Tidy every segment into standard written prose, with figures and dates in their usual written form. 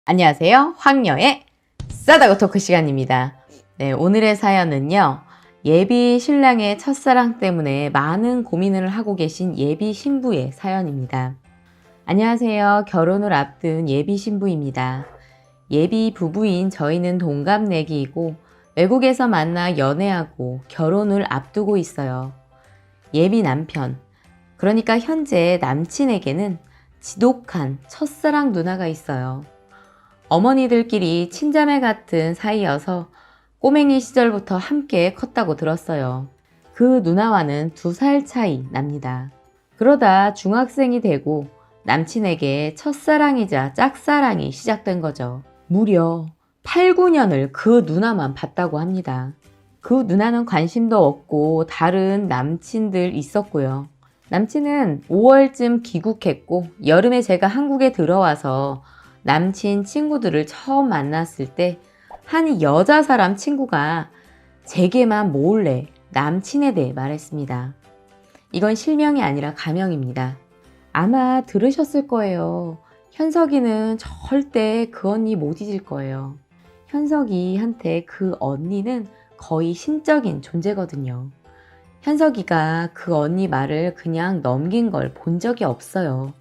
안녕하세요. 황녀의 싸다고 토크 시간입니다. 네, 오늘의 사연은요. 예비 신랑의 첫사랑 때문에 많은 고민을 하고 계신 예비 신부의 사연입니다. 안녕하세요. 결혼을 앞둔 예비 신부입니다. 예비 부부인 저희는 동갑내기이고 외국에서 만나 연애하고 결혼을 앞두고 있어요. 예비 남편, 그러니까 현재 남친에게는 지독한 첫사랑 누나가 있어요. 어머니들끼리 친자매 같은 사이여서 꼬맹이 시절부터 함께 컸다고 들었어요. 그 누나와는 2살 차이 납니다. 그러다 중학생이 되고 남친에게 첫사랑이자 짝사랑이 시작된 거죠. 무려 8, 9년을 그 누나만 봤다고 합니다. 그 누나는 관심도 없고 다른 남친들 있었고요. 남친은 5월쯤 귀국했고 여름에 제가 한국에 들어와서 남친 친구들을 처음 만났을 때 한 여자 사람 친구가 제게만 몰래 남친에 대해 말했습니다. 이건 실명이 아니라 가명입니다. 아마 들으셨을 거예요. 현석이는 절대 그 언니 못 잊을 거예요. 현석이한테 그 언니는 거의 신적인 존재거든요. 현석이가 그 언니 말을 그냥 넘긴 걸 본 적이 없어요.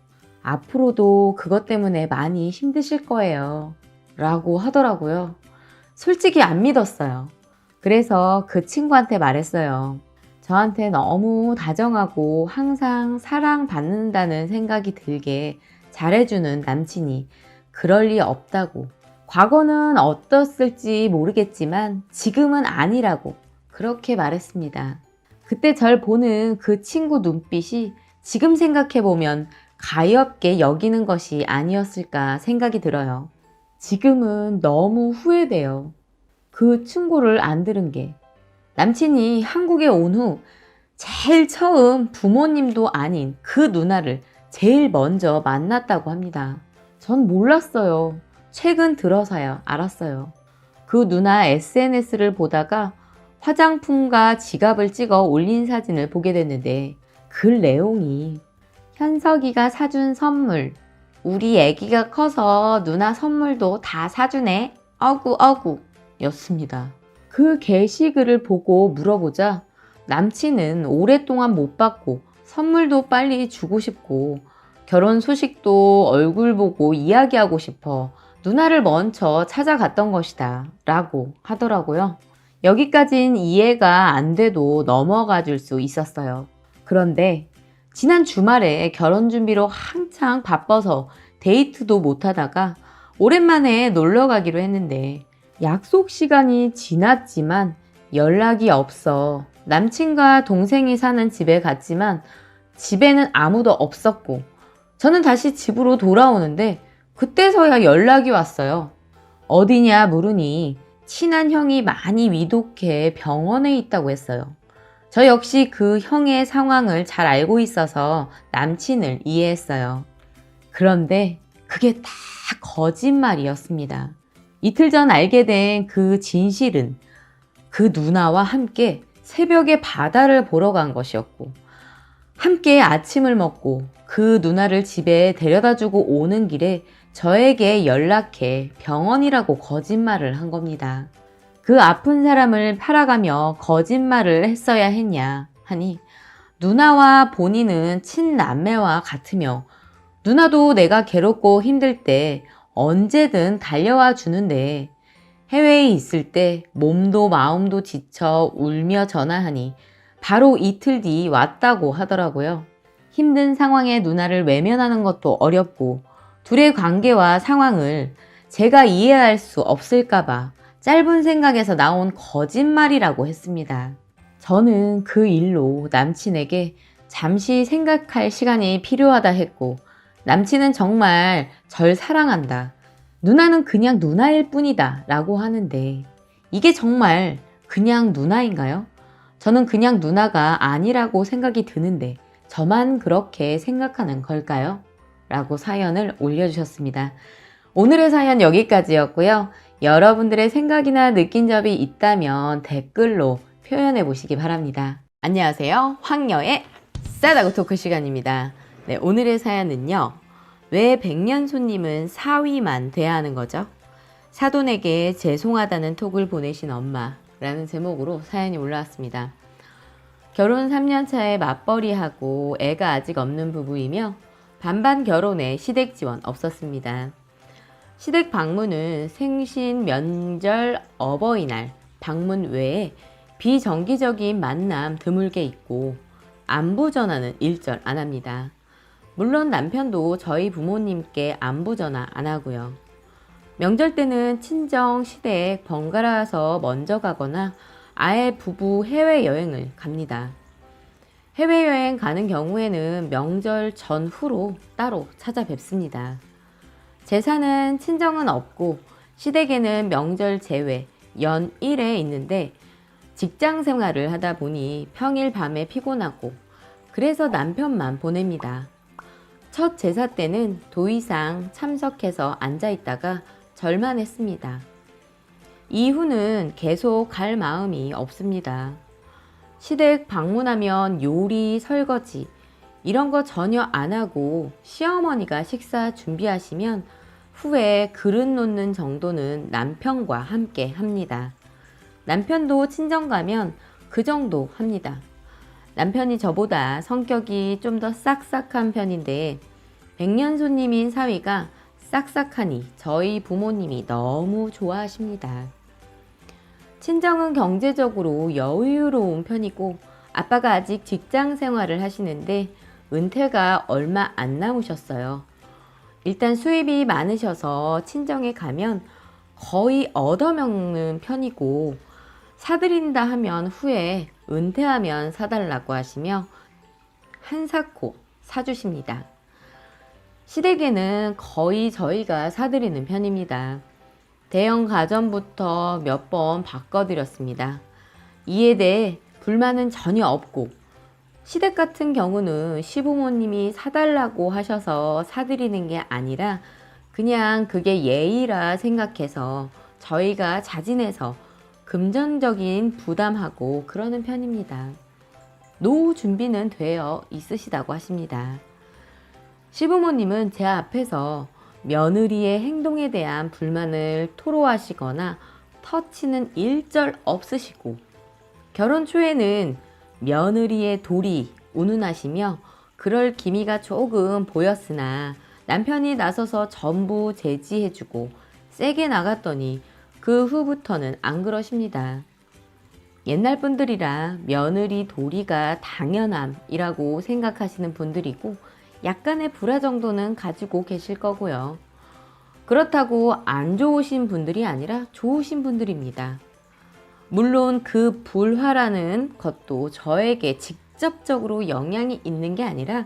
앞으로도 그것 때문에 많이 힘드실 거예요. 라고 하더라고요. 솔직히 안 믿었어요. 그래서 그 친구한테 말했어요. 저한테 너무 다정하고 항상 사랑받는다는 생각이 들게 잘해주는 남친이 그럴 리 없다고. 과거는 어떻을지 모르겠지만 지금은 아니라고 그렇게 말했습니다. 그때 절 보는 그 친구 눈빛이 지금 생각해보면 가엾게 여기는 것이 아니었을까 생각이 들어요. 지금은 너무 후회돼요. 그 충고를 안 들은 게. 남친이 한국에 온 후 제일 처음 부모님도 아닌 그 누나를 제일 먼저 만났다고 합니다. 전 몰랐어요. 최근 들어서야 알았어요. 그 누나 SNS를 보다가 화장품과 지갑을 찍어 올린 사진을 보게 됐는데 글 내용이 현석이가 사준 선물, 우리 애기가 커서 누나 선물도 다 사주네, 어구 였습니다. 그 게시글을 보고 물어보자 남친은 오랫동안 못 받고 선물도 빨리 주고 싶고 결혼 소식도 얼굴 보고 이야기하고 싶어 누나를 먼저 찾아갔던 것이다 라고 하더라고요. 여기까진 이해가 안 돼도 넘어가 줄 수 있었어요. 그런데 지난 주말에 결혼 준비로 한창 바빠서 데이트도 못 하다가 오랜만에 놀러 가기로 했는데 약속 시간이 지났지만 연락이 없어 남친과 동생이 사는 집에 갔지만 집에는 아무도 없었고 저는 다시 집으로 돌아오는데 그때서야 연락이 왔어요. 어디냐 물으니 친한 형이 많이 위독해 병원에 있다고 했어요. 저 역시 그 형의 상황을 잘 알고 있어서 남친을 이해했어요. 그런데 그게 다 거짓말이었습니다. 이틀 전 알게 된 그 진실은 그 누나와 함께 새벽에 바다를 보러 간 것이었고 함께 아침을 먹고 그 누나를 집에 데려다주고 오는 길에 저에게 연락해 병원이라고 거짓말을 한 겁니다. 그 아픈 사람을 팔아가며 거짓말을 했어야 했냐 하니 누나와 본인은 친남매와 같으며 누나도 내가 괴롭고 힘들 때 언제든 달려와 주는데 해외에 있을 때 몸도 마음도 지쳐 울며 전화하니 바로 이틀 뒤 왔다고 하더라고요. 힘든 상황에 누나를 외면하는 것도 어렵고 둘의 관계와 상황을 제가 이해할 수 없을까봐 짧은 생각에서 나온 거짓말이라고 했습니다. 저는 그 일로 남친에게 잠시 생각할 시간이 필요하다 했고 남친은 정말 절 사랑한다. 누나는 그냥 누나일 뿐이다 라고 하는데 이게 정말 그냥 누나인가요? 저는 그냥 누나가 아니라고 생각이 드는데 저만 그렇게 생각하는 걸까요? 라고 사연을 올려주셨습니다. 오늘의 사연 여기까지였고요. 여러분들의 생각이나 느낀 점이 있다면 댓글로 표현해 보시기 바랍니다. 안녕하세요. 황녀의 싸다고 토크 시간입니다. 네, 오늘의 사연은요. 왜 백년손님은 사위만 돼야 하는 거죠? 사돈에게 죄송하다는 톡을 보내신 엄마라는 제목으로 사연이 올라왔습니다. 결혼 3년 차에 맞벌이하고 애가 아직 없는 부부이며 반반 결혼에 시댁 지원 없었습니다. 시댁 방문은 생신, 명절, 어버이날 방문 외에 비정기적인 만남 드물게 있고 안부 전화는 일절 안 합니다. 물론 남편도 저희 부모님께 안부 전화 안 하고요. 명절 때는 친정, 시댁 번갈아서 먼저 가거나 아예 부부 해외여행을 갑니다. 해외여행 가는 경우에는 명절 전후로 따로 찾아뵙습니다. 제사는 친정은 없고 시댁에는 명절 제외 연일에 있는데 직장 생활을 하다 보니 평일 밤에 피곤하고 그래서 남편만 보냅니다. 첫 제사 때는 도의상 참석해서 앉아있다가 절만 했습니다. 이후는 계속 갈 마음이 없습니다. 시댁 방문하면 요리, 설거지 이런 거 전혀 안 하고 시어머니가 식사 준비하시면 후에 그릇 놓는 정도는 남편과 함께 합니다. 남편도 친정 가면 그 정도 합니다. 남편이 저보다 성격이 좀 더 싹싹한 편인데 백년손님인 사위가 싹싹하니 저희 부모님이 너무 좋아하십니다. 친정은 경제적으로 여유로운 편이고 아빠가 아직 직장 생활을 하시는데 은퇴가 얼마 안 남으셨어요. 일단 수입이 많으셔서 친정에 가면 거의 얻어먹는 편이고 사드린다 하면 후에 은퇴하면 사달라고 하시며 한사코 사주십니다. 시댁에는 거의 저희가 사드리는 편입니다. 대형 가전부터 몇 번 바꿔드렸습니다. 이에 대해 불만은 전혀 없고 시댁 같은 경우는 시부모님이 사달라고 하셔서 사드리는 게 아니라 그냥 그게 예의라 생각해서 저희가 자진해서 금전적인 부담하고 그러는 편입니다. 노후 준비는 되어 있으시다고 하십니다. 시부모님은 제 앞에서 며느리의 행동에 대한 불만을 토로하시거나 터치는 일절 없으시고 결혼 초에는 며느리의 도리 운운하시며 그럴 기미가 조금 보였으나 남편이 나서서 전부 제지해주고 세게 나갔더니 그 후부터는 안 그러십니다. 옛날 분들이라 며느리 도리가 당연함이라고 생각하시는 분들이고 약간의 불화 정도는 가지고 계실 거고요. 그렇다고 안 좋으신 분들이 아니라 좋으신 분들입니다. 물론 그 불화라는 것도 저에게 직접적으로 영향이 있는 게 아니라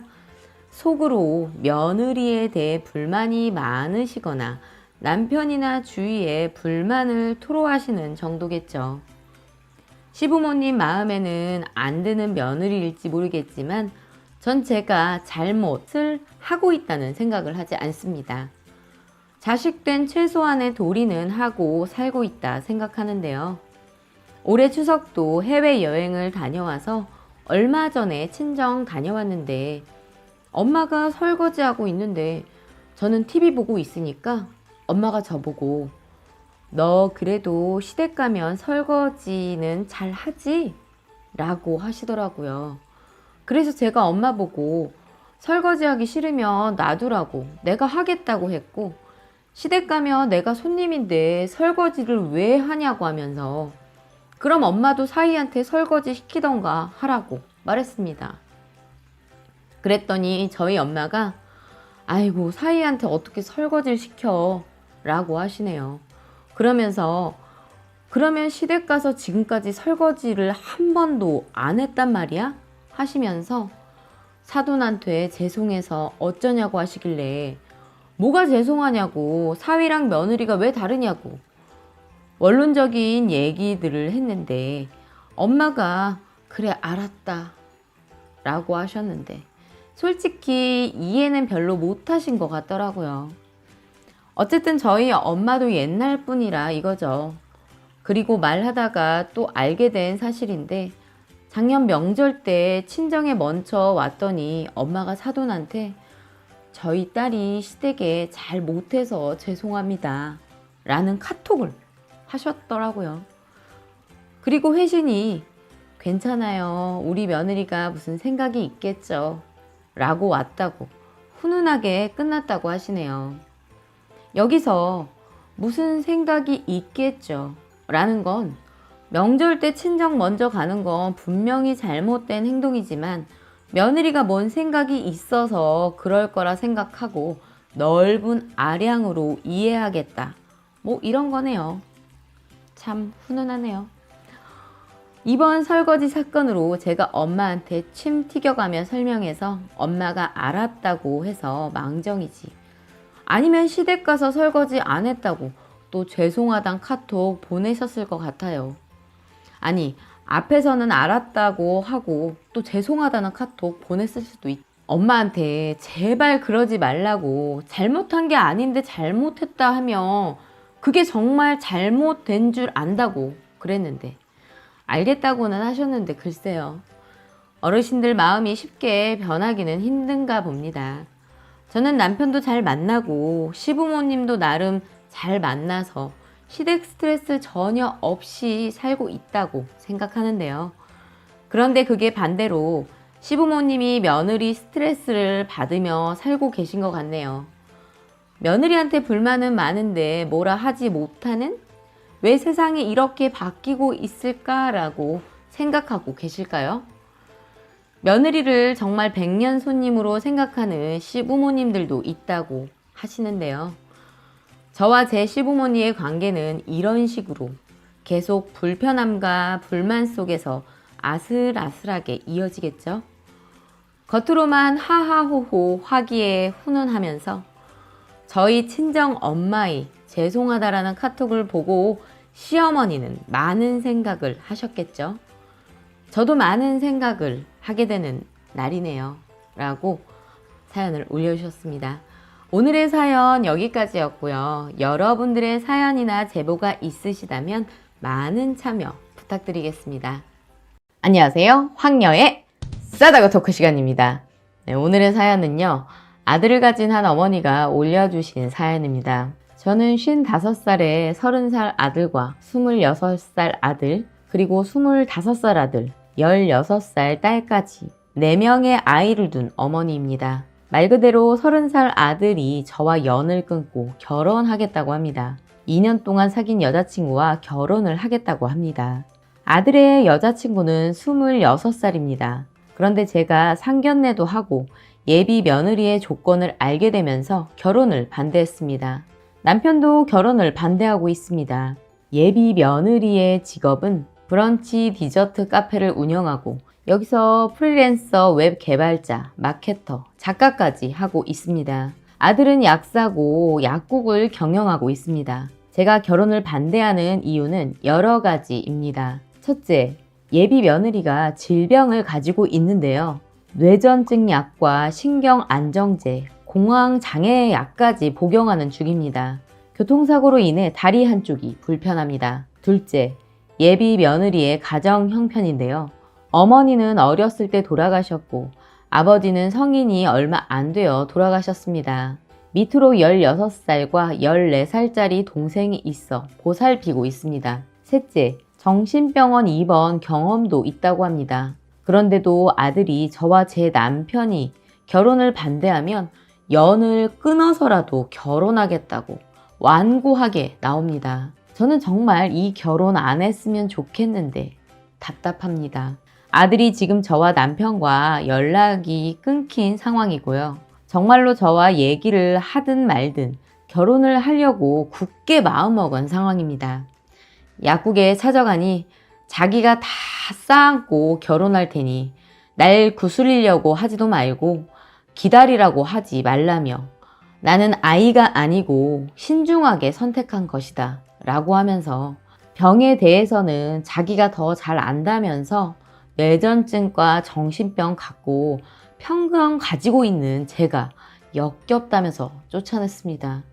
속으로 며느리에 대해 불만이 많으시거나 남편이나 주위에 불만을 토로하시는 정도겠죠. 시부모님 마음에는 안 드는 며느리일지 모르겠지만 전 제가 잘못을 하고 있다는 생각을 하지 않습니다. 자식된 최소한의 도리는 하고 살고 있다 생각하는데요. 올해 추석도 해외여행을 다녀와서 얼마 전에 친정 다녀왔는데 엄마가 설거지하고 있는데 저는 TV 보고 있으니까 엄마가 저보고 너 그래도 시댁 가면 설거지는 잘 하지? 라고 하시더라고요. 그래서 제가 엄마 보고 설거지하기 싫으면 놔두라고 내가 하겠다고 했고 시댁 가면 내가 손님인데 설거지를 왜 하냐고 하면서 그럼 엄마도 사위한테 설거지 시키던가 하라고 말했습니다. 그랬더니 저희 엄마가 아이고 사위한테 어떻게 설거지를 시켜 라고 하시네요. 그러면서 그러면 시댁 가서 지금까지 설거지를 한 번도 안 했단 말이야? 하시면서 사돈한테 죄송해서 어쩌냐고 하시길래 뭐가 죄송하냐고 사위랑 며느리가 왜 다르냐고 원론적인 얘기들을 했는데 엄마가 그래 알았다 라고 하셨는데 솔직히 이해는 별로 못하신 것 같더라고요. 어쨌든 저희 엄마도 옛날 분이라 이거죠. 그리고 말하다가 또 알게 된 사실인데 작년 명절 때 친정에 먼저 왔더니 엄마가 사돈한테 저희 딸이 시댁에 잘 못해서 죄송합니다 라는 카톡을 하셨더라고요. 그리고 회신이 괜찮아요. 우리 며느리가 무슨 생각이 있겠죠 라고 왔다고 훈훈하게 끝났다고 하시네요. 여기서 무슨 생각이 있겠죠 라는 건 명절 때 친정 먼저 가는 건 분명히 잘못된 행동이지만 며느리가 뭔 생각이 있어서 그럴 거라 생각하고 넓은 아량으로 이해하겠다. 뭐 이런 거네요. 참 훈훈하네요. 이번 설거지 사건으로 제가 엄마한테 침 튀겨가며 설명해서 엄마가 알았다고 해서 망정이지. 아니면 시댁 가서 설거지 안 했다고 또 죄송하단 카톡 보내셨을 것 같아요. 아니, 앞에서는 알았다고 하고 또 죄송하다는 카톡 보냈을 수도 있. 엄마한테 제발 그러지 말라고 잘못한 게 아닌데 잘못했다 하면 그게 정말 잘못된 줄 안다고 그랬는데 알겠다고는 하셨는데 글쎄요. 어르신들 마음이 쉽게 변하기는 힘든가 봅니다. 저는 남편도 잘 만나고 시부모님도 나름 잘 만나서 시댁 스트레스 전혀 없이 살고 있다고 생각하는데요. 그런데 그게 반대로 시부모님이 며느리 스트레스를 받으며 살고 계신 것 같네요. 며느리한테 불만은 많은데 뭐라 하지 못하는? 왜 세상이 이렇게 바뀌고 있을까라고 생각하고 계실까요? 며느리를 정말 백년 손님으로 생각하는 시부모님들도 있다고 하시는데요. 저와 제 시부모님의 관계는 이런 식으로 계속 불편함과 불만 속에서 아슬아슬하게 이어지겠죠. 겉으로만 하하호호 화기애 훈훈하면서 저희 친정 엄마의 죄송하다라는 카톡을 보고 시어머니는 많은 생각을 하셨겠죠. 저도 많은 생각을 하게 되는 날이네요 라고 사연을 올려주셨습니다. 오늘의 사연 여기까지였고요. 여러분들의 사연이나 제보가 있으시다면 많은 참여 부탁드리겠습니다. 안녕하세요. 황녀의 싸다고 토크 시간입니다. 네, 오늘의 사연은요. 아들을 가진 한 어머니가 올려주신 사연입니다. 저는 55살에 30살 아들과 26살 아들, 그리고 25살 아들, 16살 딸까지 4명의 아이를 둔 어머니입니다. 말 그대로 30살 아들이 저와 연을 끊고 결혼하겠다고 합니다. 2년 동안 사귄 여자친구와 결혼을 하겠다고 합니다. 아들의 여자친구는 26살입니다. 그런데 제가 상견례도 하고 예비 며느리의 조건을 알게 되면서 결혼을 반대했습니다. 남편도 결혼을 반대하고 있습니다. 예비 며느리의 직업은 브런치 디저트 카페를 운영하고 여기서 프리랜서 웹 개발자, 마케터, 작가까지 하고 있습니다. 아들은 약사고 약국을 경영하고 있습니다. 제가 결혼을 반대하는 이유는 여러 가지입니다. 첫째, 예비 며느리가 질병을 가지고 있는데요. 뇌전증 약과 신경안정제, 공황장애 약까지 복용하는 중입니다. 교통사고로 인해 다리 한쪽이 불편합니다. 둘째, 예비 며느리의 가정 형편인데요. 어머니는 어렸을 때 돌아가셨고 아버지는 성인이 얼마 안 되어 돌아가셨습니다. 밑으로 16살과 14살짜리 동생이 있어 보살피고 있습니다. 셋째, 정신병원 입원 경험도 있다고 합니다. 그런데도 아들이 저와 제 남편이 결혼을 반대하면 연을 끊어서라도 결혼하겠다고 완고하게 나옵니다. 저는 정말 이 결혼 안 했으면 좋겠는데 답답합니다. 아들이 지금 저와 남편과 연락이 끊긴 상황이고요. 정말로 저와 얘기를 하든 말든 결혼을 하려고 굳게 마음먹은 상황입니다. 약국에 찾아가니 자기가 다 쌓아안고 결혼할 테니 날 구슬리려고 하지도 말고 기다리라고 하지 말라며 나는 아이가 아니고 신중하게 선택한 것이다 라고 하면서 병에 대해서는 자기가 더 잘 안다면서 뇌전증과 정신병 갖고 평생 가지고 있는 제가 역겹다면서 쫓아냈습니다.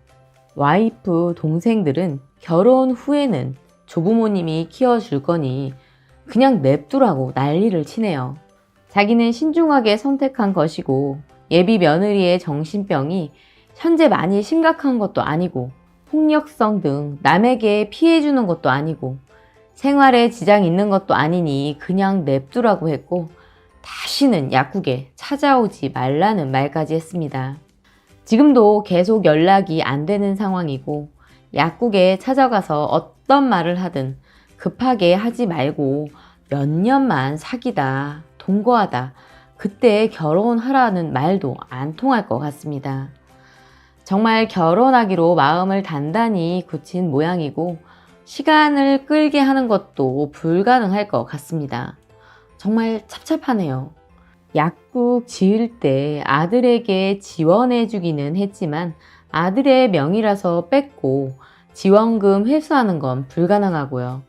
와이프 동생들은 결혼 후에는 조부모님이 키워줄 거니 그냥 냅두라고 난리를 치네요. 자기는 신중하게 선택한 것이고 예비 며느리의 정신병이 현재 많이 심각한 것도 아니고 폭력성 등 남에게 피해 주는 것도 아니고 생활에 지장이 있는 것도 아니니 그냥 냅두라고 했고 다시는 약국에 찾아오지 말라는 말까지 했습니다. 지금도 계속 연락이 안 되는 상황이고 약국에 찾아가서 어떤 말을 하든 급하게 하지 말고 몇 년만 사귀다, 동거하다, 그때 결혼하라는 말도 안 통할 것 같습니다. 정말 결혼하기로 마음을 단단히 굳힌 모양이고 시간을 끌게 하는 것도 불가능할 것 같습니다. 정말 찹찹하네요. 약국 지을 때 아들에게 지원해 주기는 했지만 아들의 명의라서 뺐고 지원금 회수하는 건 불가능하고요.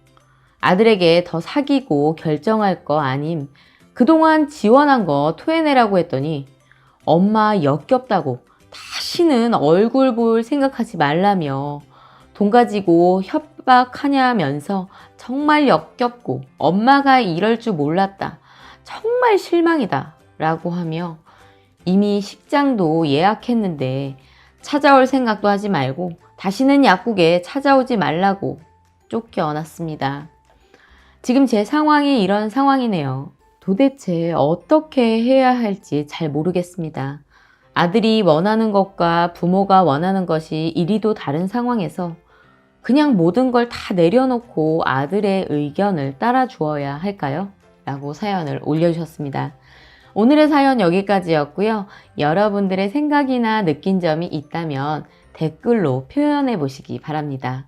아들에게 더 사귀고 결정할 거 아님 그동안 지원한 거 토해내라고 했더니 엄마 역겹다고 다시는 얼굴 볼 생각하지 말라며 돈 가지고 협박하냐면서 정말 역겹고 엄마가 이럴 줄 몰랐다. 정말 실망이다. 라고 하며 이미 식장도 예약했는데 찾아올 생각도 하지 말고 다시는 약국에 찾아오지 말라고 쫓겨났습니다. 지금 제 상황이 이런 상황이네요. 도대체 어떻게 해야 할지 잘 모르겠습니다. 아들이 원하는 것과 부모가 원하는 것이 이리도 다른 상황에서 그냥 모든 걸 다 내려놓고 아들의 의견을 따라 주어야 할까요? 라고 사연을 올려주셨습니다. 오늘의 사연 여기까지였고요. 여러분들의 생각이나 느낀 점이 있다면 댓글로 표현해 보시기 바랍니다.